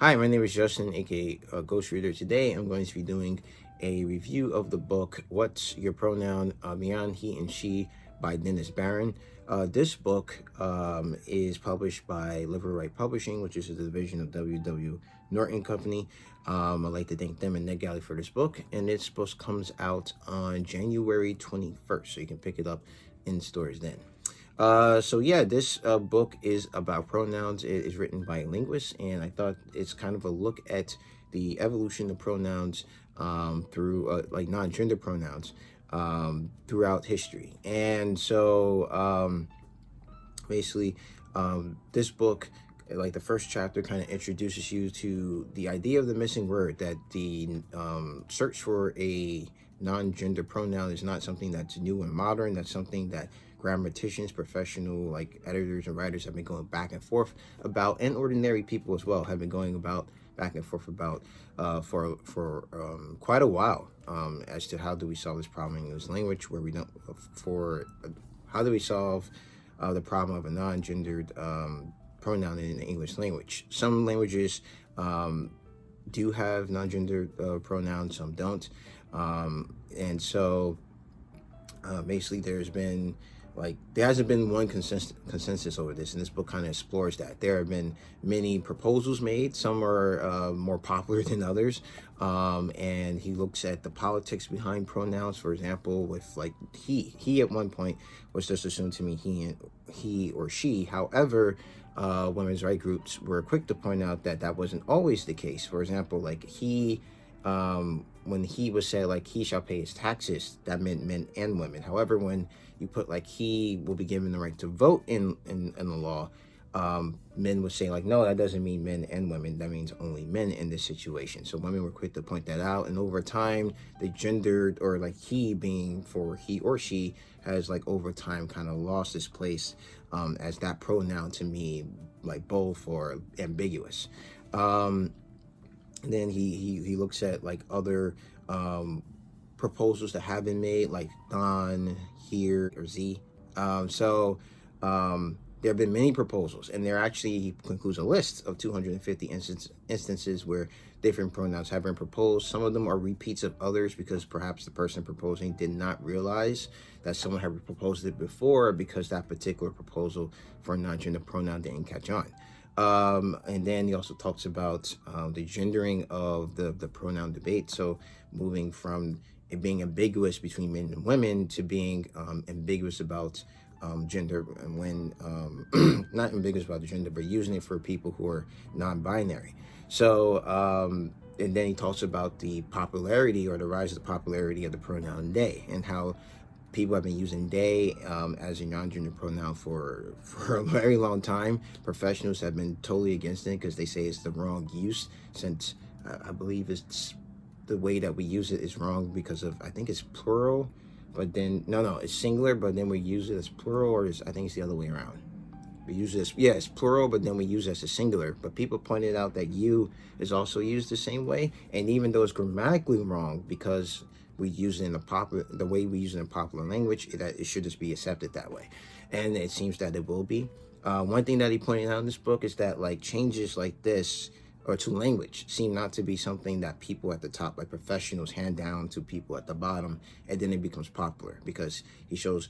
Hi, my name is Justin, aka Ghost Reader. Today I'm going to be doing a review of the book What's Your Pronoun? Beyond He and She by Dennis Barron. This book is published by Liver Right Publishing, which is a division of WW Norton Company. I'd like to thank them and Ned Galley for this book. And this book comes out on January 21st, so you can pick it up in stores then. This book is about pronouns. It is written by a linguist, and I thought it's kind of a look at the evolution of pronouns through like non-gender pronouns throughout history. And so basically, this book, like the first chapter, kind of introduces you to the idea of the missing word, that the search for a non-gender pronoun is not something that's new and modern. That's something that grammaticians, professional like editors and writers have been going back and forth about, and ordinary people as well have been going about back and forth about for quite a while as to how do we solve this problem in English language, where we don't how do we solve the problem of a non-gendered pronoun in the English language. Some languages do have non-gendered pronouns, some don't, and so basically there hasn't been one consensus over this, and this book kind of explores that. There have been many proposals made. Some are more popular than others, and he looks at the politics behind pronouns. For example, with like he at one point was just assumed to mean he or she. However, women's rights groups were quick to point out that that wasn't always the case. For example, like when he was said like he shall pay his taxes, that meant men and women. However, when you put like he will be given the right to vote in the law, men would say like, no, that doesn't mean men and women, that means only men in this situation. So women were quick to point that out, and over time the gendered, or like he being for he or she, has like over time kind of lost its place as that pronoun to me, like both or ambiguous. Then he looks at like other proposals that have been made, like Don, here, or Z. There have been many proposals, and he concludes a list of 250 instances where different pronouns have been proposed. Some of them are repeats of others because perhaps the person proposing did not realize that someone had proposed it before, because that particular proposal for a non-gender pronoun didn't catch on. And then he also talks about the gendering of the pronoun debate. So moving from it being ambiguous between men and women to being ambiguous about gender, and when not ambiguous about the gender, but using it for people who are non-binary. So and then he talks about the popularity, or the rise of the popularity of the pronoun they, and how people have been using they as a non-gender pronoun for a very long time. Professionals have been totally against it because they say it's the wrong use, since I believe it's the way that we use it is wrong, because of, I think it's plural, but then no, it's singular, but then we use it as plural, or I think it's the other way around. We use this, yeah, it's plural, but then we use it as a singular. But people pointed out that you is also used the same way, and even though it's grammatically wrong, because we use it in the way we use it in popular language, it should just be accepted that way, and it seems that it will be. One thing that he pointed out in this book is that like changes like this, or to language, seem not to be something that people at the top, like professionals, hand down to people at the bottom, and then it becomes popular, because he shows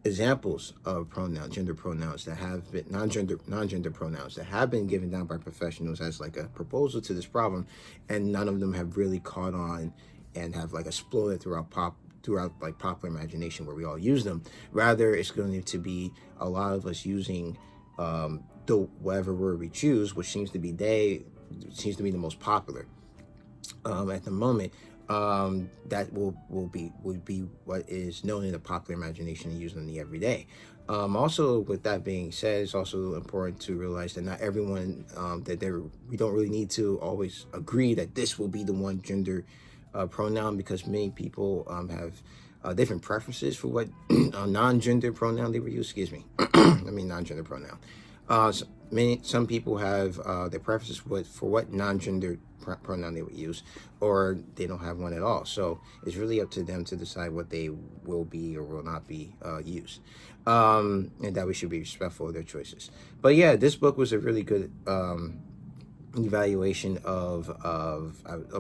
examples of gender pronouns that have been non-gender pronouns that have been given down by professionals as like a proposal to this problem, and none of them have really caught on and have like exploded throughout like popular imagination where we all use them. Rather, it's going to be a lot of us using whatever word we choose, which seems to be the most popular at the moment. That will be what is known in the popular imagination and used in the everyday. Also, with that being said, it's also important to realize that not everyone we don't really need to always agree that this will be the one gender pronoun, because many people have different preferences for what non-gender pronoun they would use. Excuse me, I mean non-gender pronoun. Some people have their preferences for what non-gender pronoun they would use, or they don't have one at all. So it's really up to them to decide what they will be or will not be used, and that we should be respectful of their choices. But yeah, this book was a really good evaluation of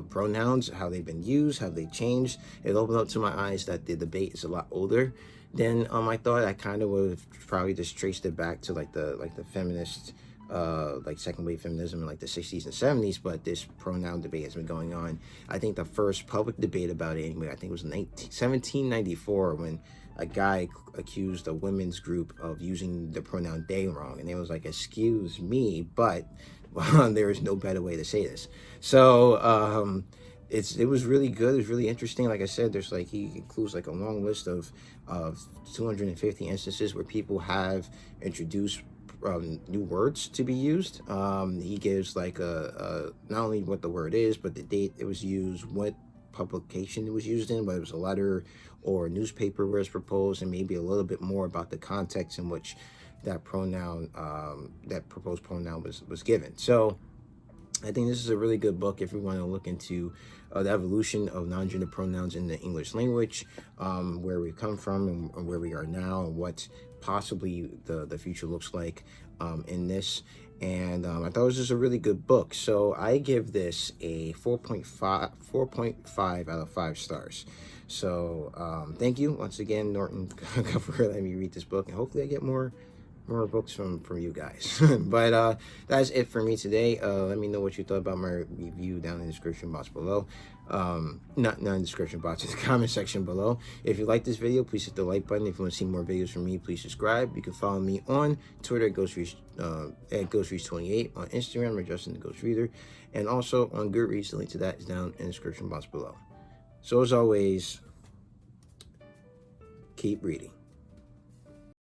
pronouns, how they've been used, how they changed. It opened up to my eyes that the debate is a lot older than I thought. I kind of would have probably just traced it back to like the feminist, like second wave feminism in like the 60s and 70s, but this pronoun debate has been going on. I think the first public debate about it anyway, I think it was 1794, when a guy accused a women's group of using the pronoun they wrong, and it was like, excuse me, but there is no better way to say this. So it was really good. It was really interesting. Like I said, there's like, he includes like a long list of 250 instances where people have introduced new words to be used. He gives like a not only what the word is, but the date it was used, what publication it was used in, whether it was a letter or a newspaper where it's proposed, and maybe a little bit more about the context in which that pronoun, that proposed pronoun was given. So I think this is a really good book if we want to look into the evolution of non-gender pronouns in the English language, where we come from and where we are now, and what possibly the future looks like in this. And I thought it was just a really good book. So I give this a 4.5 out of 5 stars. So thank you once again, Norton Co, for letting me read this book, and hopefully I get more books from you guys. But that's it for me today. Let me know what you thought about my review down in the description box below. Not in the description box, in the comment section below. If you like this video, please hit the like button. If you want to see more videos from me, please subscribe. You can follow me on Twitter at GhostReach28, on Instagram at Justin the Ghost Reader, and also on Goodreads. The link to that is down in the description box below. So as always, keep reading.